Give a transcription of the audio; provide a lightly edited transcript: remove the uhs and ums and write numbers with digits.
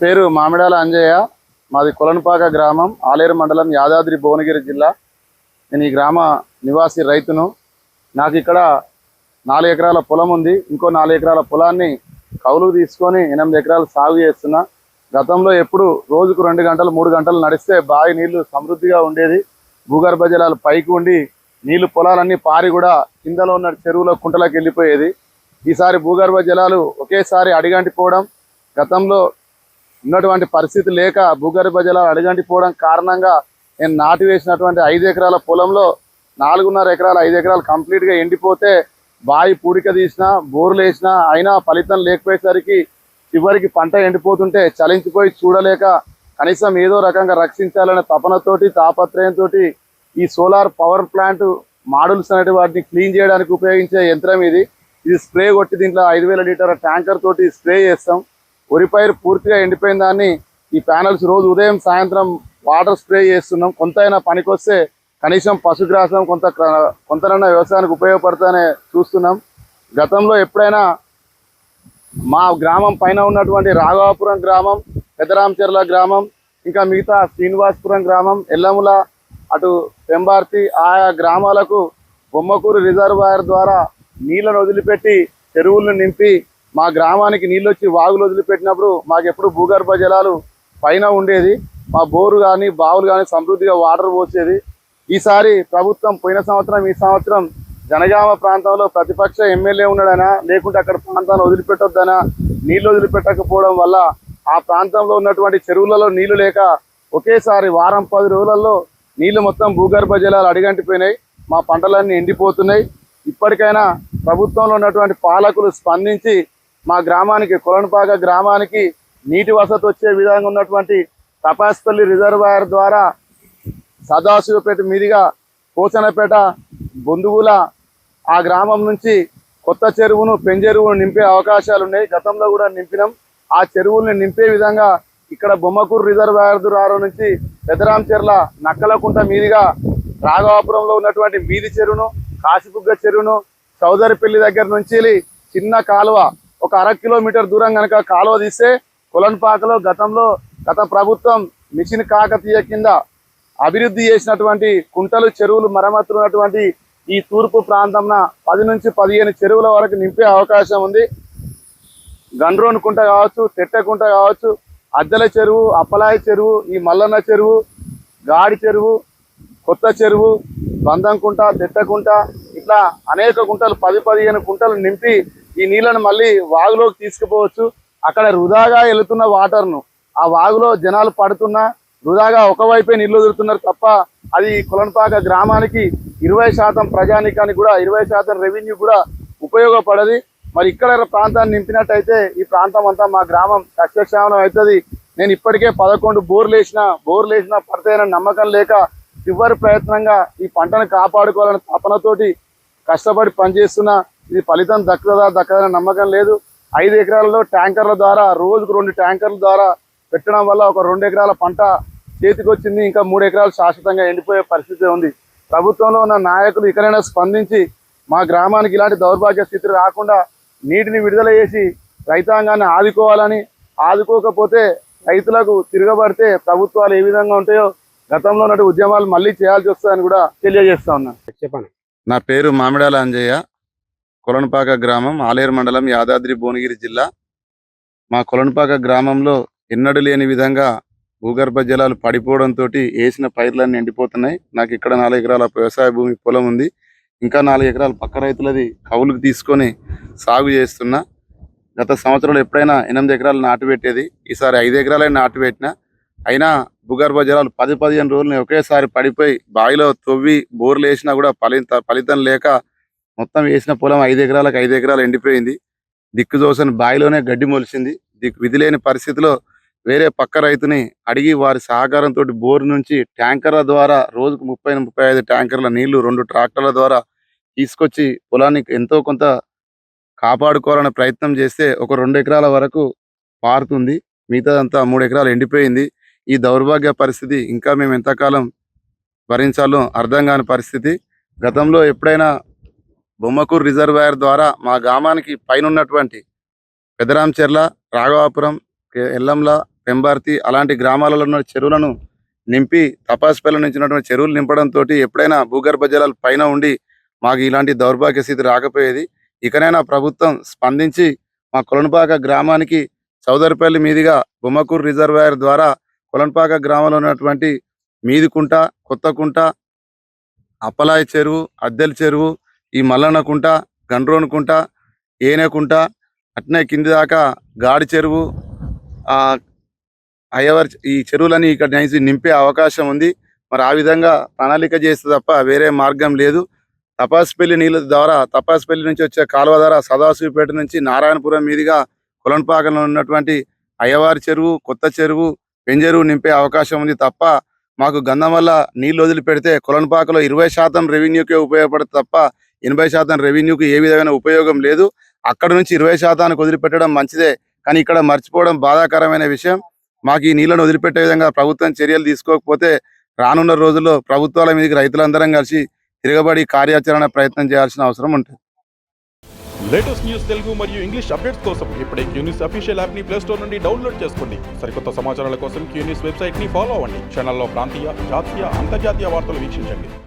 పేరు మామిడాల అంజయ్య. మాది కొలనుపాక గ్రామం, ఆలేరు మండలం, యాదాద్రి భువనగిరి జిల్లా. నేను ఈ గ్రామ నివాసి రైతును. నాకు ఇక్కడ 4 ఎకరాల పొలం ఉంది. ఇంకో 4 ఎకరాల పొలాన్ని కౌలుకు తీసుకొని 8 ఎకరాలు సాగు చేస్తున్నా. గతంలో ఎప్పుడు రోజుకు 2 గంటలు 3 గంటలు నడిస్తే బావి నీళ్లు సమృద్ధిగా ఉండేది. భూగర్భ జలాలు పైకి ఉండి నీళ్లు పొలాలన్నీ పారి కూడా కిందలో ఉన్న చెరువుల కుంటలకు వెళ్ళిపోయేది. ఈసారి భూగర్భ జలాలు ఒకేసారి అడిగంటిపోవడం, గతంలో ఉన్నటువంటి పరిస్థితి లేక భూగర్భ జలాలు అడిగంటిపోవడం కారణంగా నేను నాటి వేసినటువంటి 5 ఎకరాల పొలంలో 4.5 ఎకరాలు 5 ఎకరాలు కంప్లీట్గా ఎండిపోతే బావి పూడిక తీసినా బోర్లు వేసినా అయినా ఫలితం లేకపోయేసరికి చివరికి పంట ఎండిపోతుంటే చలించిపోయి చూడలేక కనీసం ఏదో రకంగా రక్షించాలనే తపనతోటి తాపత్రయంతో ఈ సోలార్ పవర్ ప్లాంట్ మాడ్యూల్స్ అనేటి వాటిని క్లీన్ చేయడానికి ఉపయోగించే యంత్రం ఇది స్ప్రే కొట్టి దీంట్లో 5,000 లీటర్ల ట్యాంకర్ తోటి స్ప్రే చేస్తాం. వరి పైరు పూర్తిగా ఎండిపోయిన దాన్ని ఈ ప్యానల్స్ రోజు ఉదయం సాయంత్రం వాటర్ స్ప్రే చేస్తున్నాం. కొంతైనా పనికొస్తే కనీసం పశుగ్రాసం కొంతనన్నా వ్యవసాయానికి ఉపయోగపడుతుందనే చూస్తున్నాం. గతంలో ఎప్పుడైనా మా గ్రామం పైన ఉన్నటువంటి రాఘవాపురం గ్రామం, పెద్దరామచెర్ల గ్రామం, ఇంకా మిగతా శ్రీనివాసపురం గ్రామం, ఎల్లముల, అటు పెంబార్తి ఆయా గ్రామాలకు బొమ్మకూరు రిజర్వాయర్ ద్వారా నీళ్లను వదిలిపెట్టి చెరువులను నింపి మా గ్రామానికి నీళ్ళు వచ్చి వాగులు వదిలిపెట్టినప్పుడు మాకు ఎప్పుడు భూగర్భ జలాలు పైన ఉండేది. మా బోరు కానీ బావులు కానీ సమృద్ధిగా వాటర్ పోసేది. ఈసారి ప్రభుత్వం పోయిన సంవత్సరం ఈ సంవత్సరం జనగామ ప్రాంతంలో ప్రతిపక్ష ఎమ్మెల్యే ఉన్నాడనా లేకుంటే అక్కడ ప్రాంతాన్ని వదిలిపెట్టొద్దనా నీళ్లు వదిలిపెట్టకపోవడం వల్ల ఆ ప్రాంతంలో ఉన్నటువంటి చెరువులలో నీళ్లు లేక ఒకేసారి వారం 10 రోజులలో నీళ్లు మొత్తం భూగర్భ జలాలు అడిగంటిపోయినాయి. మా పంటలన్నీ ఎండిపోతున్నాయి. ఇప్పటికైనా ప్రభుత్వంలో ఉన్నటువంటి పాలకులు స్పందించి మా గ్రామానికి, కొలనుపాక గ్రామానికి నీటి వసతి వచ్చే విధంగా ఉన్నటువంటి తపాస్పల్లి రిజర్వాయర్ ద్వారా సదాశివపేట మీదుగా పోచనపేట, బొందుగుల ఆ గ్రామం నుంచి కొత్త చెరువును, పెంచెరువును నింపే అవకాశాలు ఉన్నాయి. గతంలో కూడా నింపినాం. ఆ చెరువుల్ని నింపే విధంగా ఇక్కడ బొమ్మకూరు రిజర్వాయర్ ద్వారా నుంచి పెద్దరామచెర్ల నక్కలకుంట మీదుగా రాఘవాపురంలో ఉన్నటువంటి మీది చెరువును, కాశీబుగ్గ చెరువును, చౌదరిపల్లి దగ్గర నుంచి చిన్న కాలువ ఒక 1/2 కిలోమీటర్ దూరం కనుక కాలువ తీస్తే కొలనుపాకలో గత ప్రభుత్వం మిషన్ కాకతీయ కింద అభివృద్ధి చేసినటువంటి కుంటలు, చెరువులు మరమ్మతులు ఉన్నటువంటి ఈ తూర్పు ప్రాంతంన 10 నుంచి 15 చెరువుల వరకు నింపే అవకాశం ఉంది. గండ్రోన్ కుంట కావచ్చు, తెట్టకుంట కావచ్చు, అద్దెల చెరువు, అప్పలాయి చెరువు, ఈ మల్లన్న చెరువు, గాడి చెరువు, కొత్త చెరువు, బంధంకుంట, తెట్టకుంట, ఇట్లా అనేక కుంటలు 10-15 కుంటలు నింపి ఈ నీళ్లను మళ్ళీ వాగులోకి తీసుకుపోవచ్చు. అక్కడ వృధాగా వెళుతున్న వాటర్ను ఆ వాగులో జనాలు పడుతున్నా వృధాగా ఒకవైపే నీళ్లు వదులుతున్నారు తప్ప అది కొలనుపాక గ్రామానికి 20% ప్రజానికానికి కూడా 20% రెవెన్యూ కూడా ఉపయోగపడది. మరి ఇక్కడ ప్రాంతాన్ని నింపినట్టయితే ఈ ప్రాంతం అంతా మా గ్రామం సస్యశ్యామలం అవుతుంది. నేను ఇప్పటికే 11 బోర్లు వేసినా పడతాయన్న నమ్మకం లేక చివరి ప్రయత్నంగా ఈ పంటను కాపాడుకోవాలని తపనతోటి కష్టపడి పనిచేస్తున్నా. ఇది ఫలితం దక్కదనే నమ్మకం లేదు. 5 ఎకరాలలో ట్యాంకర్ల ద్వారా రోజుకు 2 ట్యాంకర్ల ద్వారా పెట్టడం వల్ల ఒక 2 ఎకరాల పంట చేతికి వచ్చింది. ఇంకా 3 ఎకరాలు శాశ్వతంగా ఎండిపోయే పరిస్థితి ఉంది. ప్రభుత్వంలో ఉన్న నాయకులు ఇకనైనా స్పందించి మా గ్రామానికి ఇలాంటి దౌర్భాగ్య స్థితి రాకుండా నీటిని విడుదల చేసి రైతాంగాన్ని ఆదుకోవాలని, ఆదుకోకపోతే రైతులకు తిరగబడితే ప్రభుత్వాలు ఏ విధంగా ఉంటాయో గతంలో ఉన్నటువంటి ఉద్యమాలు మళ్ళీ చేయాల్సి వస్తుందని కూడా తెలియజేస్తా ఉన్నాను. చెప్పండి. నా పేరు మామిడాల అంజయ్య, కొలనుపాక గ్రామం, ఆలేరు మండలం, యాదాద్రి భువనగిరి జిల్లా. మా కొలనుపాక గ్రామంలో ఎన్నడూ లేని విధంగా భూగర్భ జలాలు పడిపోవడంతో వేసిన పైర్లన్నీ ఎండిపోతున్నాయి. నాకు ఇక్కడ 4 ఎకరాల వ్యవసాయ భూమి పొలం ఉంది. ఇంకా 4 ఎకరాలు పక్క రైతులది కౌలుకు తీసుకొని సాగు చేస్తున్నా. గత సంవత్సరంలో ఎప్పుడైనా 8 ఎకరాలు నాటు పెట్టేది, ఈసారి 5 ఎకరాలైనా నాటు పెట్టినా. అయినా భూగర్భ జలాలు 10-15 రోజులని ఒకేసారి పడిపోయి బావిలో తవ్వి బోర్లు వేసినా కూడా ఫలితం లేక మొత్తం వేసిన పొలం 5 ఎకరాలకు 5 ఎకరాలు ఎండిపోయింది. దిక్కు చూసని బావిలోనే గడ్డి మొలిసింది. విధి లేని పరిస్థితిలో వేరే పక్క రైతుని అడిగి వారి సహకారంతో బోర్ నుంచి ట్యాంకర్ల ద్వారా రోజుకు 30-35 ట్యాంకర్ల నీళ్లు 2 ట్రాక్టర్ల ద్వారా తీసుకొచ్చి పొలానికి ఎంతో కొంత కాపాడుకోవాలనే ప్రయత్నం చేస్తే ఒక 2 ఎకరాల వరకు పారుతుంది. మిగతాదంతా 3 ఎకరాలు ఎండిపోయింది. ఈ దౌర్భాగ్య పరిస్థితి ఇంకా మేము ఎంతకాలం భరించాలో అర్థం కాని పరిస్థితి. గతంలో ఎప్పుడైనా బొమ్మకూరు రిజర్వాయర్ ద్వారా మా గ్రామానికి పైన ఉన్నటువంటి పెద్దరామచెర్ల, రాఘవాపురం, ఎల్లంల, పెంబార్తి అలాంటి గ్రామాలలో ఉన్న చెరువులను నింపి తపాసుపల్లి నుంచి ఉన్నటువంటి చెరువులు నింపడంతో ఎప్పుడైనా భూగర్భ జలాలు పైన ఉండి మాకు ఇలాంటి దౌర్భాగ్య స్థితి రాకపోయేది. ఇకనైనా ప్రభుత్వం స్పందించి మా కొలనుపాక గ్రామానికి చౌదరిపల్లి మీదుగా బొమ్మకూరు రిజర్వాయర్ ద్వారా కొలనుపాక గ్రామంలో ఉన్నటువంటి మీదికుంట, కొత్తకుంట, అప్పలాయి చెరువు, అద్దెల చెరువు, ఈ మల్లన్న కుంట, గండ్రోన్ కుంట, ఏనేకుంట, అట్నే కింది దాకా గాడి చెరువు, ఆ అయ్యవారి ఈ చెరువులని ఇక్కడ నింపే అవకాశం ఉంది. మరి ఆ విధంగా ప్రణాళిక చేస్తే తప్ప వేరే మార్గం లేదు. తపాసుపల్లి నీళ్ళ ద్వారా తపాసుపల్లి నుంచి వచ్చే కాలువ ద్వారా సదాశివపేట నుంచి నారాయణపురం మీదుగా కొలనుపాకలో ఉన్నటువంటి అయ్యవారి చెరువు, కొత్త చెరువు, పెంజెరువు నింపే అవకాశం ఉంది తప్ప మాకు గంధం వల్ల నీళ్లు వదిలిపెడితే కొలనుపాకలో 20% రెవెన్యూకే ఉపయోగపడుతుంది తప్ప 80% రెవెన్యూకి ఏ విధమైన ఉపయోగం లేదు. అక్కడ నుంచి 20% వదిలిపెట్టడం మంచిదే, కానీ ఇక్కడ మర్చిపోవడం బాధాకరమైన విషయం. మాకు ఈ నీళ్లను వదిలిపెట్టే విధంగా ప్రభుత్వం చర్యలు తీసుకోకపోతే రానున్న రోజుల్లో ప్రభుత్వాల మీదకి రైతులందరం కలిసి తిరగబడి కార్యాచరణ ప్రయత్నం చేయాల్సిన అవసరం ఉంటుంది. లేటెస్ట్ న్యూస్ తెలుగు మరియు ఇంగ్లీష్ అప్డేట్స్ కోసం ఇప్పుడే క్యూన్యూస్ అఫీషియల్ యాప్ ని ప్లే స్టోర్ నుండి డౌన్లోడ్ చేసుకోండి. సరికొత్త సమాచారాల కోసం క్యూన్యూస్ వెబ్సైట్ ని ఫాలో అవ్వండి. ఛానల్లో ప్రాంతీయ, జాతీయ, అంతర్జాతీయ వార్తలు వీక్షించండి.